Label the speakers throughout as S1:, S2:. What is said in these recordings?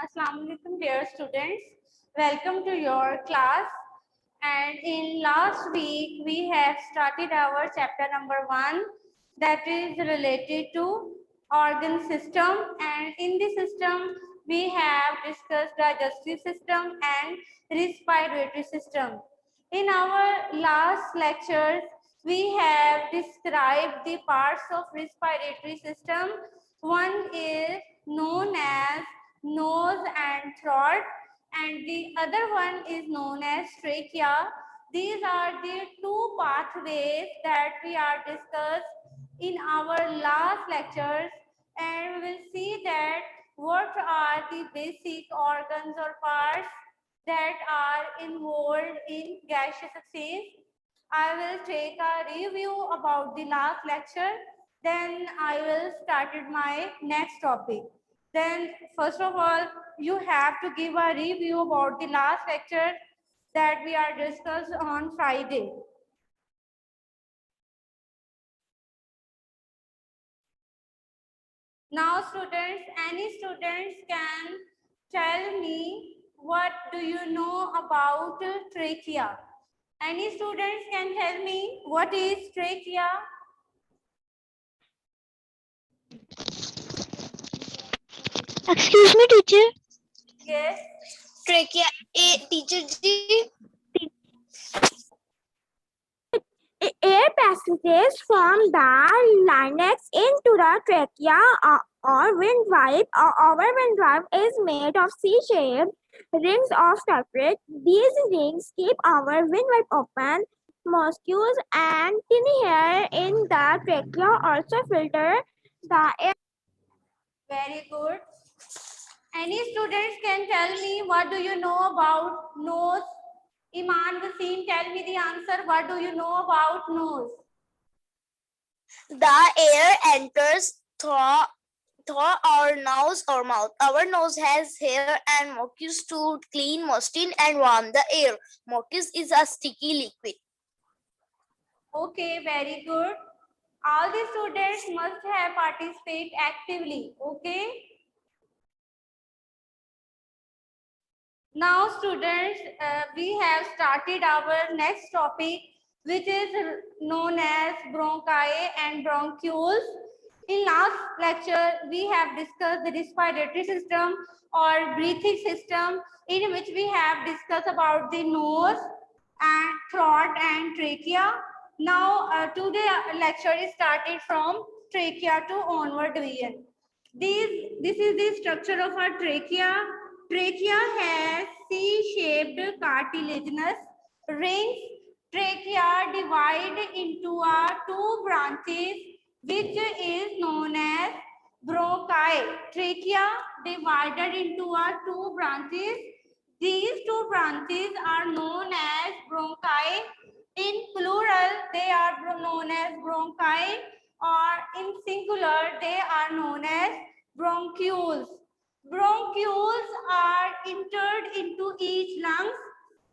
S1: Assalamu alaikum dear students. Welcome to your class. And in last week we have started our chapter number 1 that is related to organ system, and in this system we have discussed digestive system and respiratory system. In our last lectures we have described the parts of respiratory system. One is known as nose and throat, and the other one is known as trachea. These are the two pathways that we are discussed in our last lectures, and we will see that what are the basic organs or parts that are involved in gaseous exchange. I will take a review about the last lecture, then I will start my next topic. Then first of all, you have to give a review about the last lecture that we are discussed on Friday. Now students, any students can tell me what do you know about trachea? Any students can tell me what is trachea?
S2: Excuse me, teacher.
S1: Yes.
S3: Trachea. Teacher ji.
S2: Air passages from the larynx into the trachea or wind pipe. Our wind pipe is made of C-shaped rings of separate. These rings keep our wind pipe open. Mosquitoes and tiny hair in the trachea also filter the air.
S1: Very good. Any students can tell me what do you know about nose? Iman Wasim, tell me the answer. What do you know about nose?
S3: The air enters through our nose or mouth. Our nose has hair and mucus to clean, moisten, and warm the air. Mucus is a sticky liquid.
S1: Okay, very good. All the students must have participated actively. Okay. Now students, we have started our next topic, which is known as bronchi and bronchioles. In last lecture, we have discussed the respiratory system or breathing system, in which we have discussed about the nose and throat and trachea. Now today lecture is started from trachea to onward division. This is the structure of our trachea. Trachea has C-shaped cartilaginous rings. Trachea divided into two branches, which is known as bronchi. Trachea divided into two branches. These two branches are known as bronchi. In plural, they are known as bronchi, or in singular, they are known as bronchioles. Bronchioles are entered into each lungs.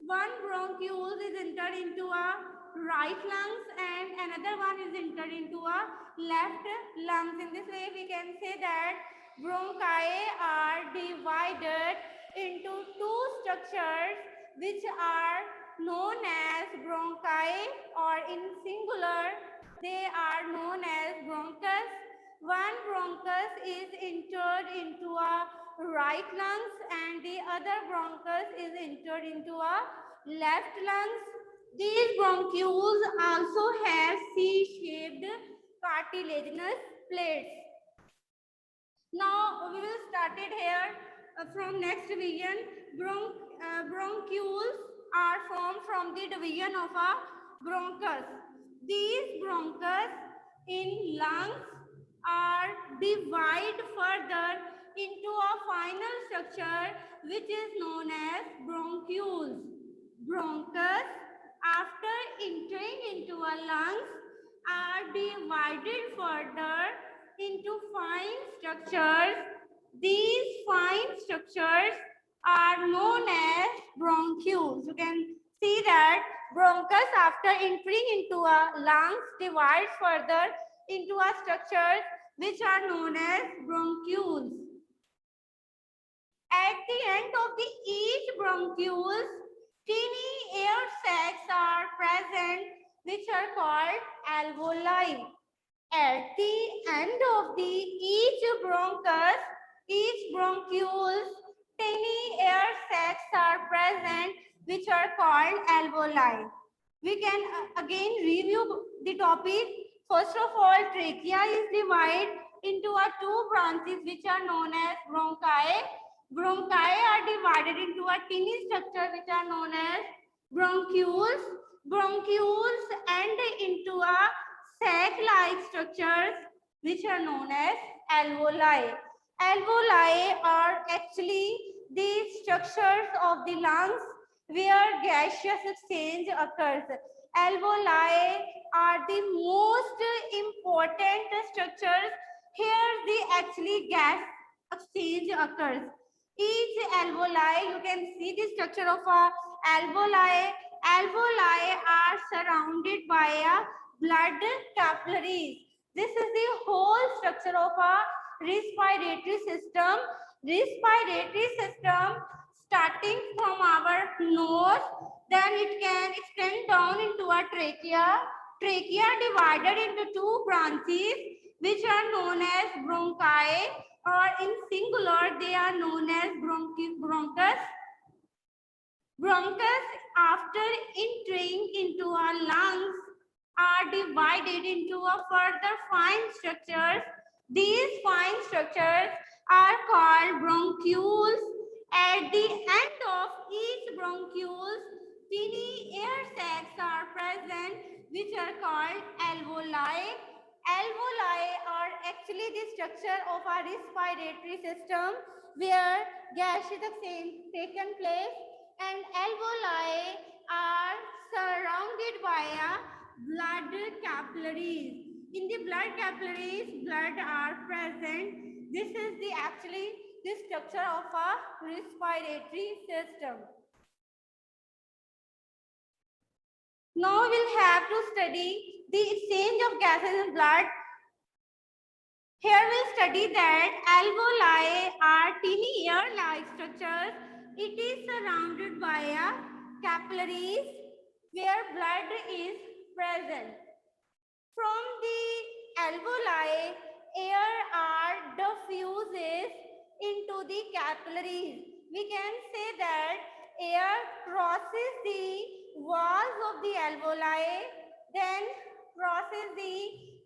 S1: One bronchiole is entered into a right lungs and another one is entered into a left lungs. In this way, we can say that bronchi are divided into two structures which are known as bronchi, or in singular they are known as bronchus. One bronchus is entered into a right lungs and the other bronchus is entered into a left lungs. These bronchioles also have C-shaped cartilaginous plates. Now we will start it here from next division. Bronchioles are formed from the division of a bronchus. These bronchus in lungs are divided further into a final structure which is known as bronchioles. Bronchus, after entering into a lungs, are divided further into fine structures. These fine structures are known as bronchioles. You can see that bronchus, after entering into a lungs, divides further into a structures which are known as bronchioles. At the end of the each bronchioles, teeny air sacs are present, which are called alveoli. At the end of the each bronchus, each bronchioles, tiny air sacs are present, which are called alveoli. We can again review the topic. First of all, trachea is divided into two branches, which are known as bronchi. Bronchi are divided into a tiny structure, which are known as bronchioles. Bronchioles end into a sac-like structures, which are known as alveoli. Alveoli are actually the structures of the lungs where gaseous exchange occurs. Alveoli are the most important structures. Here the actually gas exchange occurs. Each alveoli, you can see the structure of a alveoli. Alveoli are surrounded by a blood capillaries. This is the whole structure of a respiratory system. Respiratory system starting from our nose, then it can extend down into a trachea. Trachea divided into two branches, which are known as bronchi, or in singular they are known as bronchus. Bronchus, after entering into our lungs, are divided into a further fine structures. These fine structures are called bronchioles. At the end of each bronchioles, tiny air sacs are present, which are called alveoli. Alveoli are actually the structure of our respiratory system where gaseous exchange taken place, and alveoli are surrounded by a blood capillaries. In the blood capillaries, blood are present. This is the actually the structure of a respiratory system. Now we'll have to study the exchange of gases in blood. Here we'll study that alveoli are teeny air-like structures. It is surrounded by a capillaries where blood is present. From the alveoli, air are diffuses into the capillaries. We can say that air crosses the walls of the alveoli, then crosses the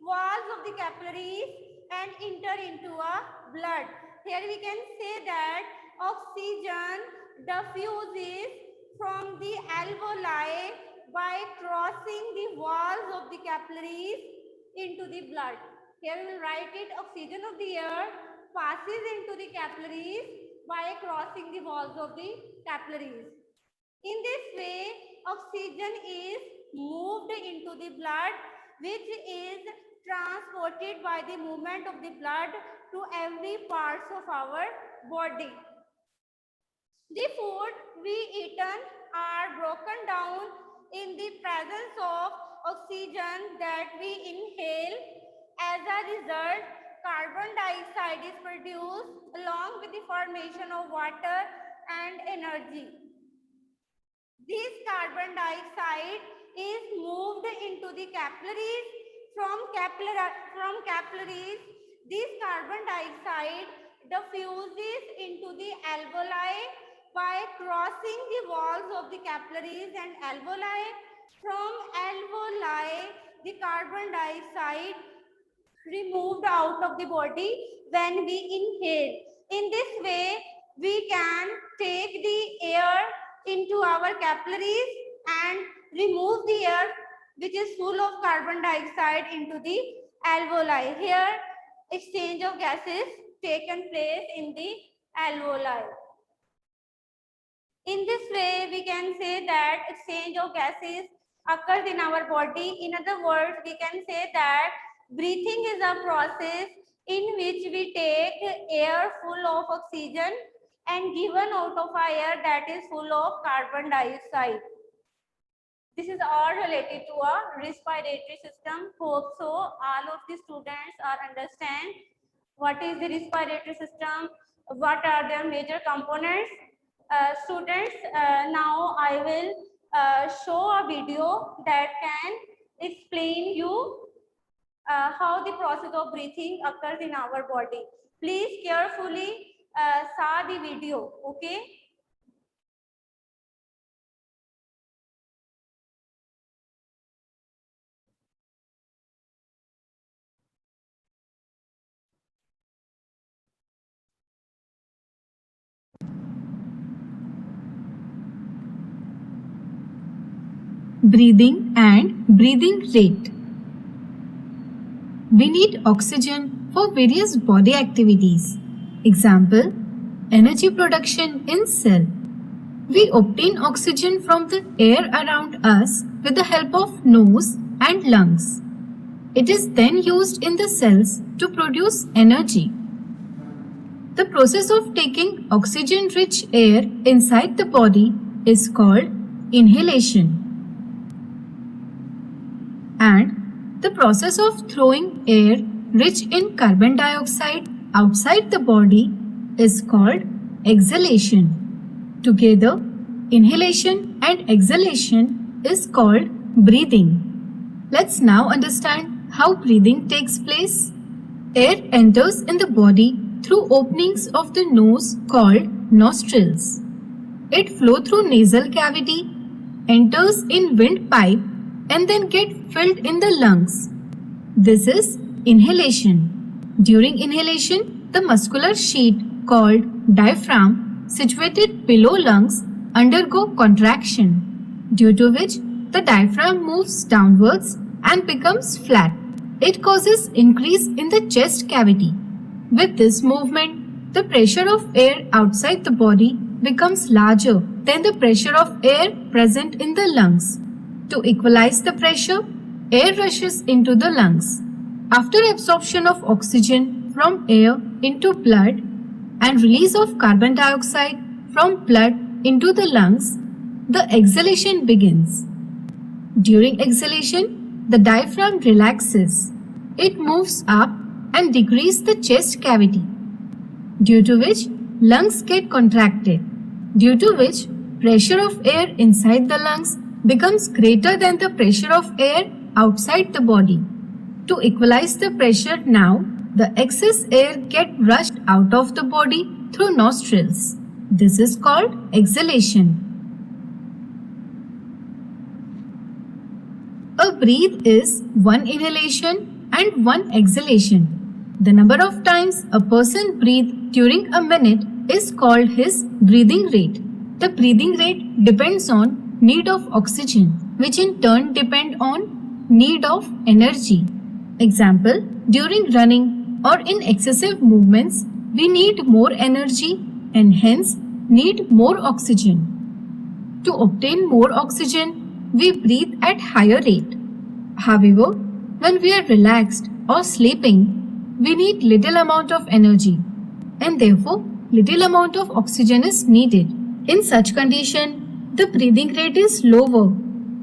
S1: walls of the capillaries and enter into a blood. Here we can say that oxygen diffuses from the alveoli by crossing the walls of the capillaries into the blood. Here we will write it: oxygen of the air passes into the capillaries by crossing the walls of the capillaries. In this way, oxygen is moved into the blood, which is transported by the movement of the blood to every parts of our body. The food we eaten are broken down in the presence of oxygen that we inhale. As a result, carbon dioxide is produced along with the formation of water and energy. This carbon dioxide is moved into the capillaries. From capillaries, this carbon dioxide diffuses into the alveoli by crossing the walls of the capillaries and alveoli. From alveoli, the carbon dioxide removed out of the body when we inhale. In this way, we can take the air into our capillaries and remove the air which is full of carbon dioxide into the alveoli. Here, exchange of gases taken place in the alveoli. In this way, we can say that exchange of gases occurs in our body. In other words, we can say that breathing is a process in which we take air full of oxygen and given out of air that is full of carbon dioxide. This is all related to a respiratory system. Hope so all of the students are understand what is the respiratory system, what are their major components. Students, now I will show a video that can explain you how the process of breathing occurs in our body. Please carefully saw the video, okay?
S4: Breathing and breathing rate. We need oxygen for various body activities. Example, energy production in cell. We obtain oxygen from the air around us with the help of nose and lungs. It is then used in the cells to produce energy. The process of taking oxygen-rich air inside the body is called inhalation. And the process of throwing air rich in carbon dioxide outside the body is called exhalation. Together, inhalation and exhalation is called breathing. Let's now understand how breathing takes place. Air enters in the body through openings of the nose called nostrils. It flows through nasal cavity, enters in windpipe, and then get filled in the lungs. This is inhalation. During inhalation, the muscular sheet called diaphragm situated below lungs undergo contraction, due to which the diaphragm moves downwards and becomes flat. It causes increase in the chest cavity. With this movement, the pressure of air outside the body becomes larger than the pressure of air present in the lungs. To equalize the pressure, air rushes into the lungs. After absorption of oxygen from air into blood and release of carbon dioxide from blood into the lungs, the exhalation begins. During exhalation, the diaphragm relaxes. It moves up and decreases the chest cavity, due to which lungs get contracted, due to which pressure of air inside the lungs becomes greater than the pressure of air outside the body. To equalize the pressure now, the excess air gets rushed out of the body through nostrils. This is called exhalation. A breath is one inhalation and one exhalation. The number of times a person breathes during a minute is called his breathing rate. The breathing rate depends on need of oxygen, which in turn depend on need of energy. Example, during running or in excessive movements, we need more energy and hence need more oxygen. To obtain more oxygen, we breathe at higher rate. However, when we are relaxed or sleeping, we need little amount of energy and therefore little amount of oxygen is needed. In such condition, the breathing rate is lower.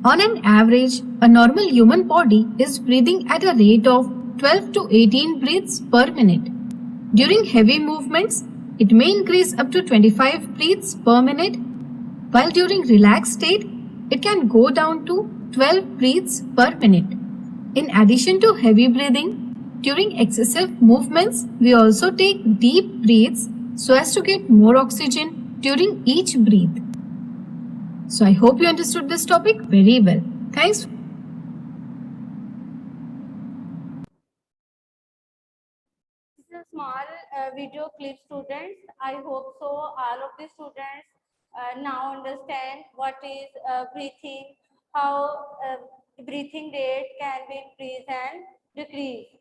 S4: On an average, a normal human body is breathing at a rate of 12 to 18 breaths per minute. During heavy movements, it may increase up to 25 breaths per minute, while during relaxed state, it can go down to 12 breaths per minute. In addition to heavy breathing, during excessive movements, we also take deep breaths so as to get more oxygen during each breath. So I hope you understood this topic very well. Thanks.
S1: This is a small video clip, students. I hope so all of the students now understand what is breathing, how breathing rate can be increased and decreased.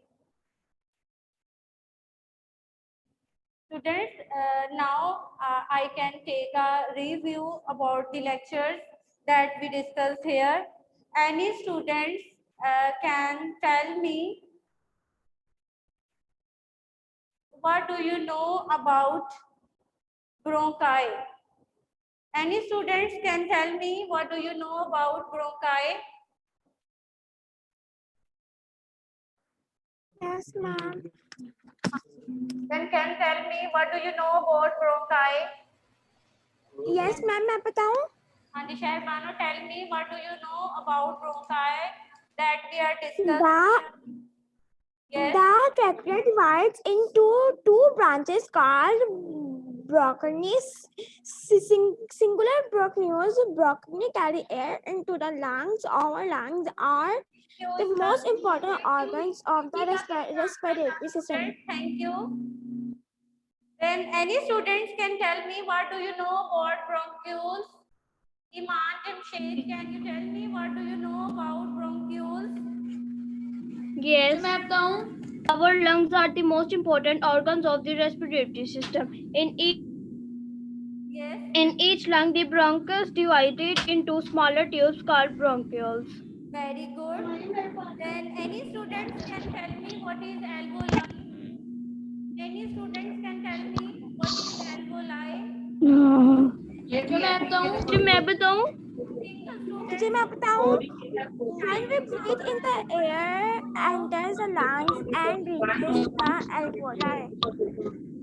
S1: Students, now I can take a review about the lectures that we discussed here. Any students can tell me what do you know about bronchi? Any students can tell me what do you know about bronchi?
S2: Yes, ma'am.
S1: Then can tell me what do you know about bronchi?
S2: Yes, ma'am, मैं बताऊं?
S1: Haan ji, Shahbano, tell me what do you know about bronchi that we are discussing?
S2: The
S1: Yes.
S2: The trachea divides into two branches called bronchioles. Singular bronchioles. Bronchi carry air into the lungs. Our lungs are the most important organs of the respiratory system.
S1: Thank you. Then any students can tell me what do you know about bronchioles? Iman Jamshed, can you tell me what do you know about bronchioles?
S5: Yes. Our lungs are the most important organs of the respiratory system.
S1: Yes.
S5: In each lung, the bronchus divided into smaller tubes called bronchioles.
S1: Very good. Then any students can tell me what is alveoli? Any students can tell me what is alveoli?
S5: जी मैं बताऊं?
S1: Single student.
S2: जी मैं बताऊं? When we breathe in, the air enters the lungs and reaches the alveoli.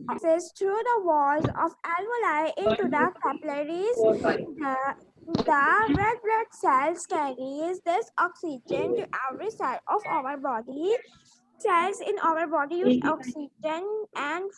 S2: Passes through the walls of alveoli into the capillaries. The red blood cells carries this oxygen to every cell of our body. Cells in our body use oxygen and